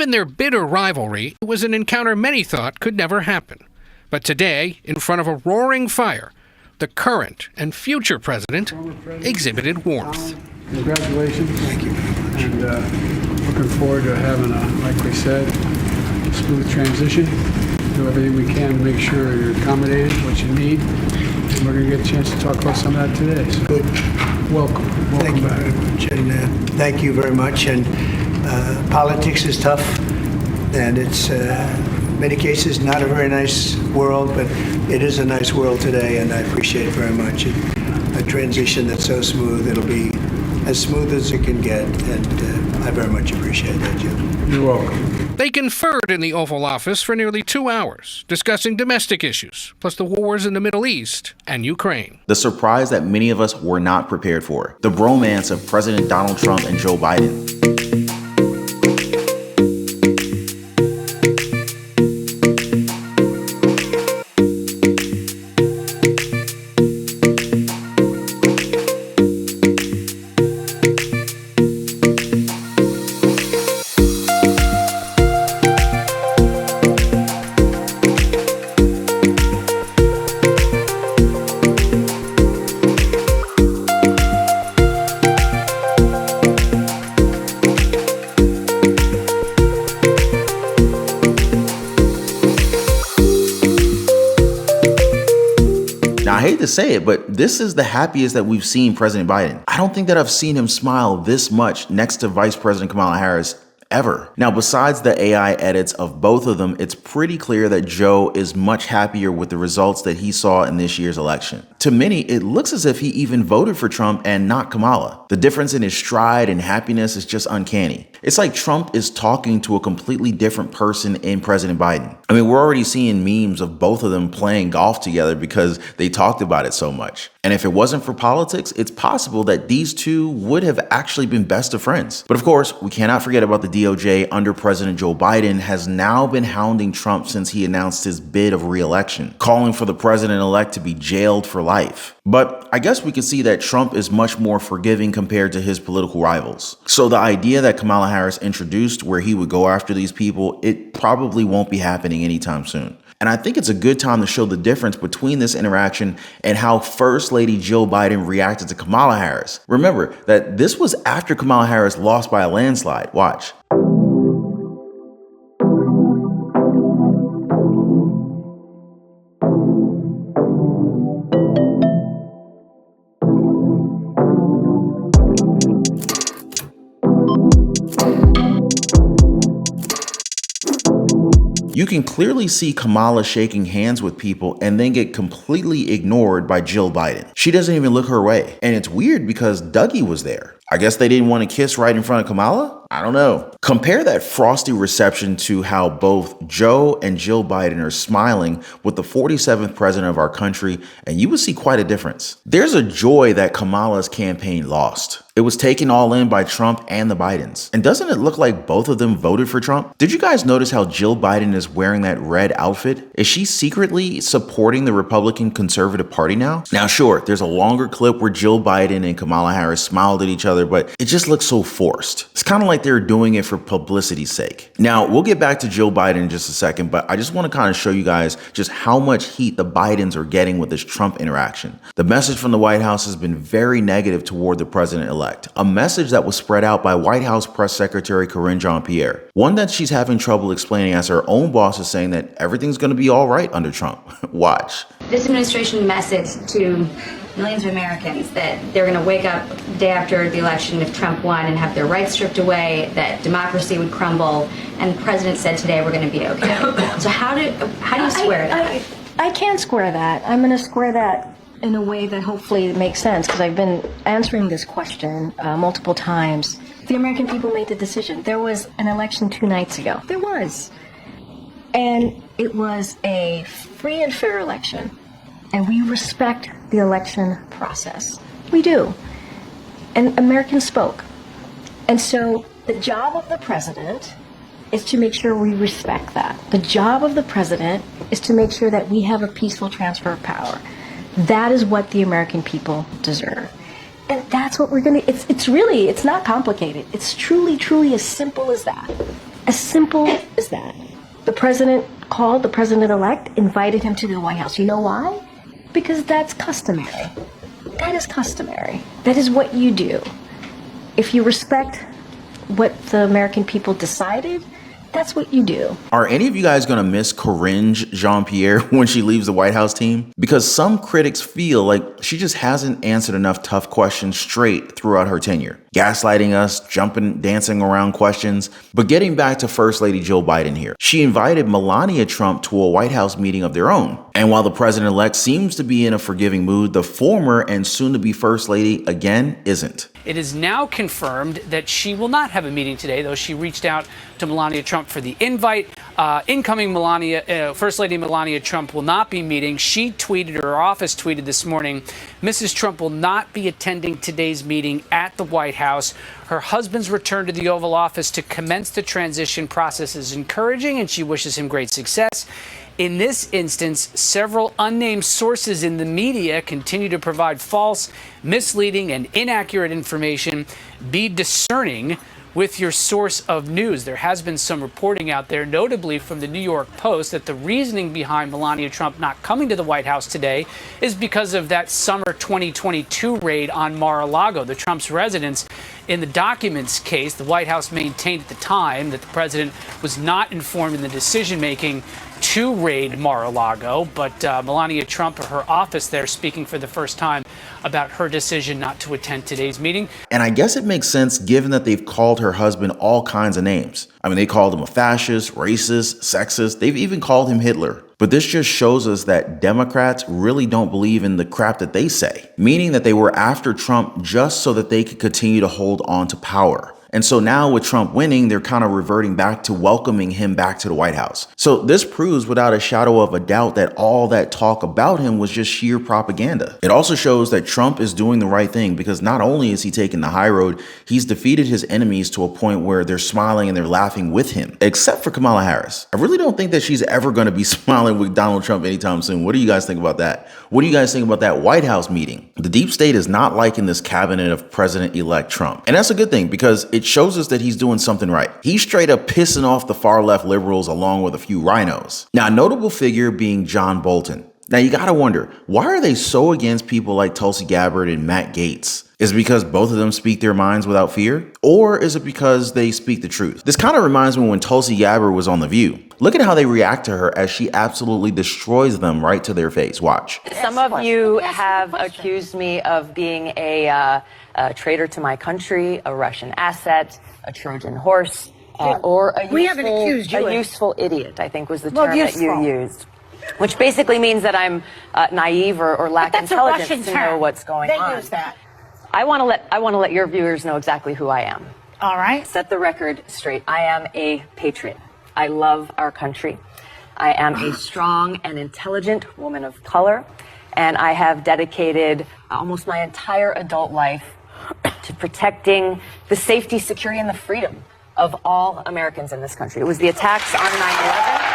Given their bitter rivalry, it was an encounter many thought could never happen. But today, in front of a roaring fire, the current and future president exhibited warmth. Congratulations. Thank you. And looking forward to having like we said, a smooth transition. Do everything we can to make sure you're accommodated, what you need. And we're going to get a chance to talk about some of that today. So good. Welcome Thank you back. very much. And thank you very much. And politics is tough, and it's in many cases not a very nice world, but it is a nice world today, and I appreciate it very much. A transition that's so smooth, it'll be as smooth as it can get, and I very much appreciate that, Jim. You're welcome. They conferred in the Oval Office for nearly 2 hours, discussing domestic issues, plus the wars in the Middle East and Ukraine. The surprise that many of us were not prepared for. The bromance of President Donald Trump and Joe Biden. Now, I hate to say it, but this is the happiest that we've seen President Biden. I don't think that I've seen him smile this much next to Vice President Kamala Harris ever. Now, besides the AI edits of both of them, it's pretty clear that Joe is much happier with the results that he saw in this year's election. To many, it looks as if he even voted for Trump and not Kamala. The difference in his stride and happiness is just uncanny. It's like Trump is talking to a completely different person in President Biden. I mean, we're already seeing memes of both of them playing golf together because they talked about it so much. And if it wasn't for politics, it's possible that these two would have actually been best of friends. But of course, we cannot forget about the DOJ under President Joe Biden has now been hounding Trump since he announced his bid of re-election, calling for the president-elect to be jailed for life. But I guess we can see that Trump is much more forgiving compared to his political rivals. So the idea that Kamala Harris introduced where he would go after these people, it probably won't be happening anytime soon. And I think it's a good time to show the difference between this interaction and how First Lady Jill Biden reacted to Kamala Harris. Remember that this was after Kamala Harris lost by a landslide. Watch. You can clearly see Kamala shaking hands with people and then get completely ignored by Jill Biden. She doesn't even look her way. And it's weird because Dougie was there. I guess they didn't want to kiss right in front of Kamala? I don't know. Compare that frosty reception to how both Joe and Jill Biden are smiling with the 47th president of our country, and you will see quite a difference. There's a joy that Kamala's campaign lost. It was taken all in by Trump and the Bidens. And doesn't it look like both of them voted for Trump? Did you guys notice how Jill Biden is wearing that red outfit? Is she secretly supporting the Republican Conservative Party now? Now, sure, there's a longer clip where Jill Biden and Kamala Harris smiled at each other, but it just looks so forced. It's kind of like they're doing it for publicity's sake. Now, we'll get back to Jill Biden in just a second, but I just want to kind of show you guys just how much heat the Bidens are getting with this Trump interaction. The message from the White House has been very negative toward the president-elect, a message that was spread out by White House Press Secretary Karine Jean-Pierre, one that she's having trouble explaining as her own boss is saying that everything's going to be all right under Trump. Watch. This administration message to millions of Americans that they're going to wake up the day after the election if Trump won and have their rights stripped away, that democracy would crumble, and the president said today we're going to be okay. So how do you square that? I can't square that. I'm going to square that in a way that hopefully makes sense, because I've been answering this question multiple times. The American people made the decision. There was an election 2 nights ago. There was. And it was a free and fair election. And we respect the election process. We do. And Americans spoke. And so the job of the president is to make sure we respect that. The job of the president is to make sure that we have a peaceful transfer of power. That is what the American people deserve. And that's what we're going to, it's not complicated. It's truly, truly as simple as that. As simple as that. The president called, the president-elect invited him to the White House. You know why? Because that's customary. That is customary. That is what you do. If you respect what the American people decided, that's what you do. Are any of you guys going to miss Corinne Jean-Pierre when she leaves the White House team? Because some critics feel like she just hasn't answered enough tough questions straight throughout her tenure. Gaslighting us, dancing around questions. But getting back to First Lady Joe Biden here, she invited Melania Trump to a White House meeting of their own. And while the president-elect seems to be in a forgiving mood, the former and soon-to-be First Lady, again, isn't. It is now confirmed that she will not have a meeting today, though she reached out to Melania Trump for the invite. Incoming First Lady Melania Trump will not be meeting. She tweeted, her office tweeted this morning, Mrs. Trump will not be attending today's meeting at the White House. Her husband's return to the Oval Office to commence the transition process is encouraging, and she wishes him great success. In this instance, several unnamed sources in the media continue to provide false, misleading, and inaccurate information. Be discerning with your source of news. There has been some reporting out there, notably from the New York Post, that the reasoning behind Melania Trump not coming to the White House today is because of that summer 2022 raid on Mar-a-Lago, the Trump's residence. In the documents case, the White House maintained at the time that the president was not informed in the decision-making to raid Mar-a-Lago, but Melania Trump, or her office there, speaking for the first time about her decision not to attend today's meeting. And I guess it makes sense given that they've called her husband all kinds of names. I mean, they called him a fascist, racist, sexist. They've even called him Hitler. But this just shows us that Democrats really don't believe in the crap that they say, meaning that they were after Trump just so that they could continue to hold on to power. And so now with Trump winning, they're kind of reverting back to welcoming him back to the White House. So this proves without a shadow of a doubt that all that talk about him was just sheer propaganda. It also shows that Trump is doing the right thing because not only is he taking the high road, he's defeated his enemies to a point where they're smiling and they're laughing with him, except for Kamala Harris. I really don't think that she's ever going to be smiling with Donald Trump anytime soon. What do you guys think about that? What do you guys think about that White House meeting? The deep state is not liking this cabinet of President-elect Trump. And that's a good thing because it shows us that he's doing something right. He's straight up pissing off the far left liberals along with a few rhinos. Now, a notable figure being John Bolton. Now, you gotta wonder, why are they so against people like Tulsi Gabbard and Matt Gaetz? Is it because both of them speak their minds without fear? Or is it because they speak the truth? This kind of reminds me when Tulsi Gabbard was on The View. Look at how they react to her as she absolutely destroys them right to their face. Watch. Some of you have accused me of being a traitor to my country, a Russian asset, a Trojan horse, or a useful idiot, I think was the term that you used. Which basically means that I'm naive or lack intelligence to know what's going on. They use that. I want to let your viewers know exactly who I am. All right. Set the record straight. I am a patriot. I love our country. I am a strong and intelligent woman of color, and I have dedicated almost my entire adult life to protecting the safety, security, and the freedom of all Americans in this country. It was the attacks on 9/11.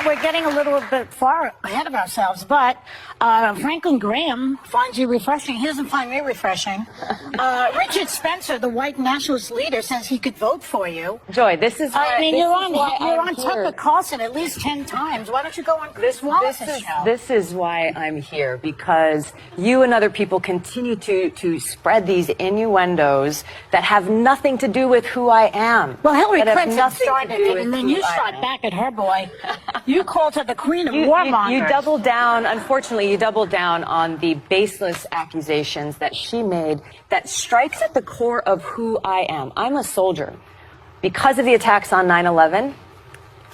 We're getting a little bit far ahead of ourselves, but Franklin Graham finds you refreshing. He doesn't find me refreshing. Richard Spencer, the white nationalist leader, says he could vote for you. Joy, this is why, you're on Tucker Carlson at least 10 times. Why don't you go on Chris Wallace's show? This is why I'm here, because you and other people continue to spread these innuendos that have nothing to do with who I am. Well, Hillary Clinton started it, and then you shot back at her, boy. You called her the queen of warmongers. You doubled down, unfortunately, you doubled down on the baseless accusations that she made that strikes at the core of who I am. I'm a soldier. Because of the attacks on 9/11,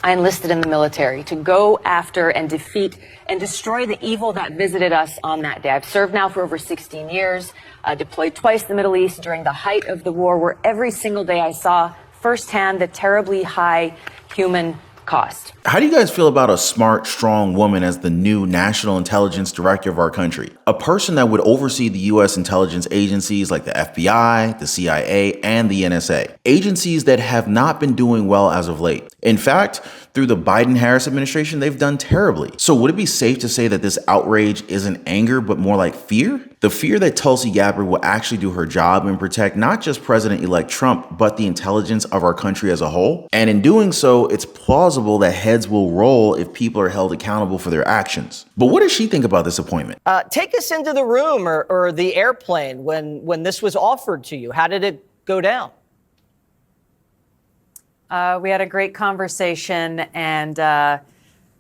I enlisted in the military to go after and defeat and destroy the evil that visited us on that day. I've served now for over 16 years, deployed twice in the Middle East during the height of the war, where every single day I saw firsthand the terribly high human cost. How do you guys feel about a smart, strong woman as the new national intelligence director of our country? A person that would oversee the U.S. intelligence agencies like the FBI, the CIA, and the NSA. Agencies that have not been doing well as of late. In fact, through the Biden-Harris administration, they've done terribly. So would it be safe to say that this outrage isn't anger, but more like fear? The fear that Tulsi Gabbard will actually do her job and protect not just President-elect Trump, but the intelligence of our country as a whole. And in doing so, it's plausible that heads will roll if people are held accountable for their actions. But what does she think about this appointment? Take us into the room or the airplane when this was offered to you. How did it go down? We had a great conversation and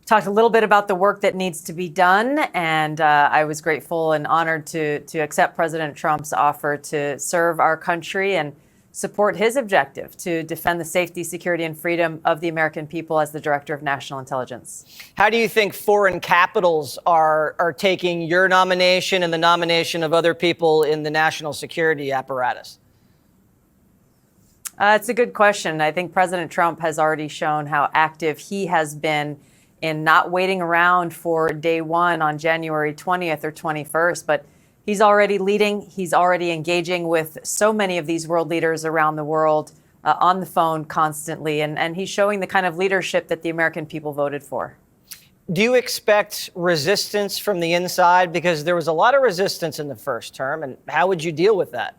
talked a little bit about the work that needs to be done. And I was grateful and honored to accept President Trump's offer to serve our country and support his objective to defend the safety, security, and freedom of the American people as the Director of National Intelligence. How do you think foreign capitals are taking your nomination and the nomination of other people in the national security apparatus? It's a good question. I think President Trump has already shown how active he has been in not waiting around for day one on January 20th or 21st, but he's already leading. He's already engaging with so many of these world leaders around the world on the phone constantly, and he's showing the kind of leadership that the American people voted for. Do you expect resistance from the inside? Because there was a lot of resistance in the first term, and how would you deal with that?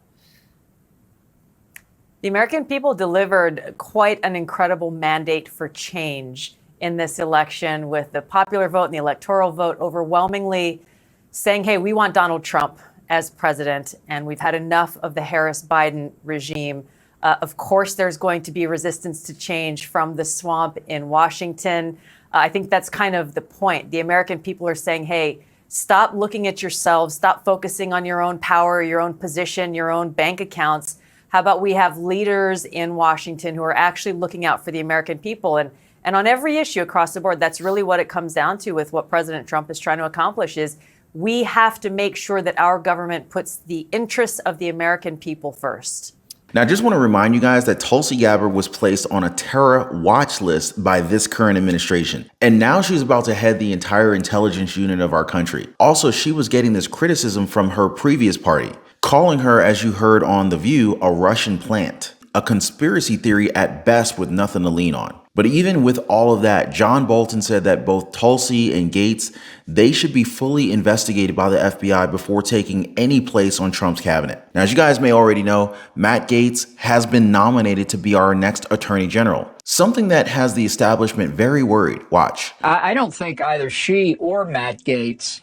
The American people delivered quite an incredible mandate for change in this election, with the popular vote and the electoral vote overwhelmingly saying, hey, we want Donald Trump as president, and we've had enough of the Harris-Biden regime. Of course, there's going to be resistance to change from the swamp in Washington. I think that's kind of the point. The American people are saying, hey, stop looking at yourselves, stop focusing on your own power, your own position, your own bank accounts. How about we have leaders in Washington who are actually looking out for the American people? And on every issue across the board, that's really what it comes down to with what President Trump is trying to accomplish is we have to make sure that our government puts the interests of the American people first. Now, I just want to remind you guys that Tulsi Gabbard was placed on a terror watch list by this current administration. And now she's about to head the entire intelligence unit of our country. Also, she was getting this criticism from her previous party, calling her, as you heard on The View, a Russian plant, a conspiracy theory at best with nothing to lean on. But even with all of that, John Bolton said that both Tulsi and Gates, they should be fully investigated by the FBI before taking any place on Trump's cabinet. Now, as you guys may already know, Matt Gaetz has been nominated to be our next attorney general, something that has the establishment very worried. Watch. I don't think either she or Matt Gaetz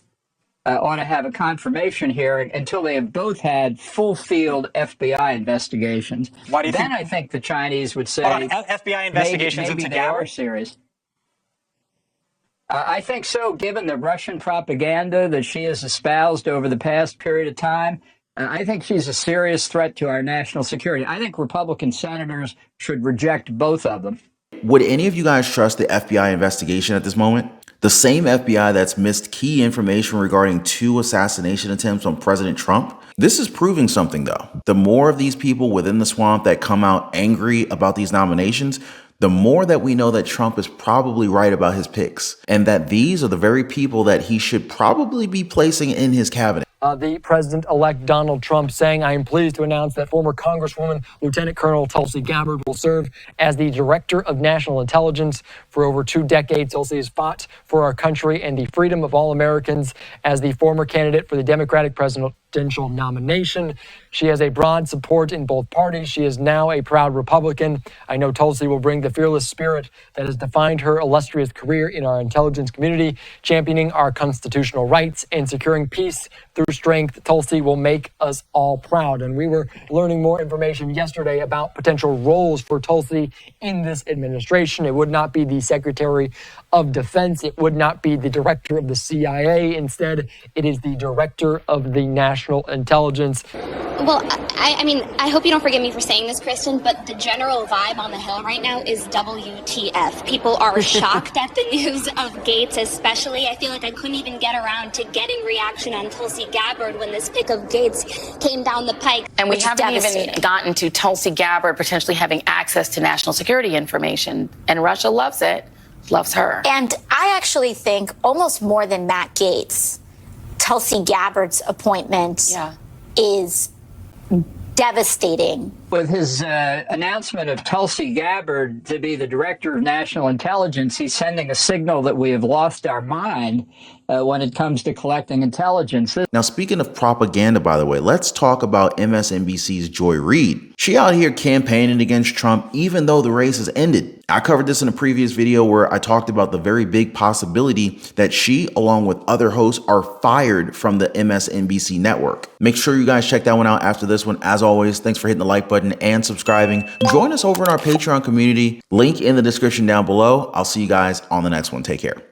ought to have a confirmation hearing until they have both had full field FBI investigations. Why do you then I think the Chinese would say FBI investigations maybe into they are Gabbard? serious. I think so, given the Russian propaganda that she has espoused over the past period of time. I think she's a serious threat to our national security. I think Republican senators should reject both of them. Would any of you guys trust the FBI investigation at this moment? The same FBI that's missed key information regarding 2 assassination attempts on President Trump? This is proving something, though. The more of these people within the swamp that come out angry about these nominations, the more that we know that Trump is probably right about his picks, and that these are the very people that he should probably be placing in his cabinet. The president-elect Donald Trump saying, I am pleased to announce that former Congresswoman Lieutenant Colonel Tulsi Gabbard will serve as the Director of National Intelligence. For over 2 decades, Tulsi has fought for our country and the freedom of all Americans. As the former candidate for the Democratic presidential nomination, she has a broad support in both parties. She is now a proud Republican. I know Tulsi will bring the fearless spirit that has defined her illustrious career in our intelligence community, championing our constitutional rights and securing peace through strength. Tulsi will make us all proud. And we were learning more information yesterday about potential roles for Tulsi in this administration. It would not be the Secretary of Defense. It would not be the Director of the CIA. Instead, it is the Director of the National Intelligence. Well, I mean, I hope you don't forgive me for saying this, Kristen, but the general vibe on the Hill right now is WTF. People are shocked at the news of Gates, especially. I feel like I couldn't even get around to getting reaction on Tulsi Gabbard when this pick of Gates came down the pike. And we haven't even gotten to Tulsi Gabbard potentially having access to national security information. And Russia loves it, loves her. And I actually think almost more than Matt Gaetz, Tulsi Gabbard's appointment is devastating With his announcement of Tulsi Gabbard to be the director of national intelligence, he's sending a signal that we have lost our mind when it comes to collecting intelligence. Now, speaking of propaganda, by the way, let's talk about MSNBC's Joy Reid. She out here campaigning against Trump, even though the race has ended. I covered this in a previous video where I talked about the very big possibility that she, along with other hosts, are fired from the MSNBC network. Make sure you guys check that one out after this one. As always, thanks for hitting the like button and subscribing. Join us over in our Patreon community. Link in the description down below. I'll see you guys on the next one. Take care.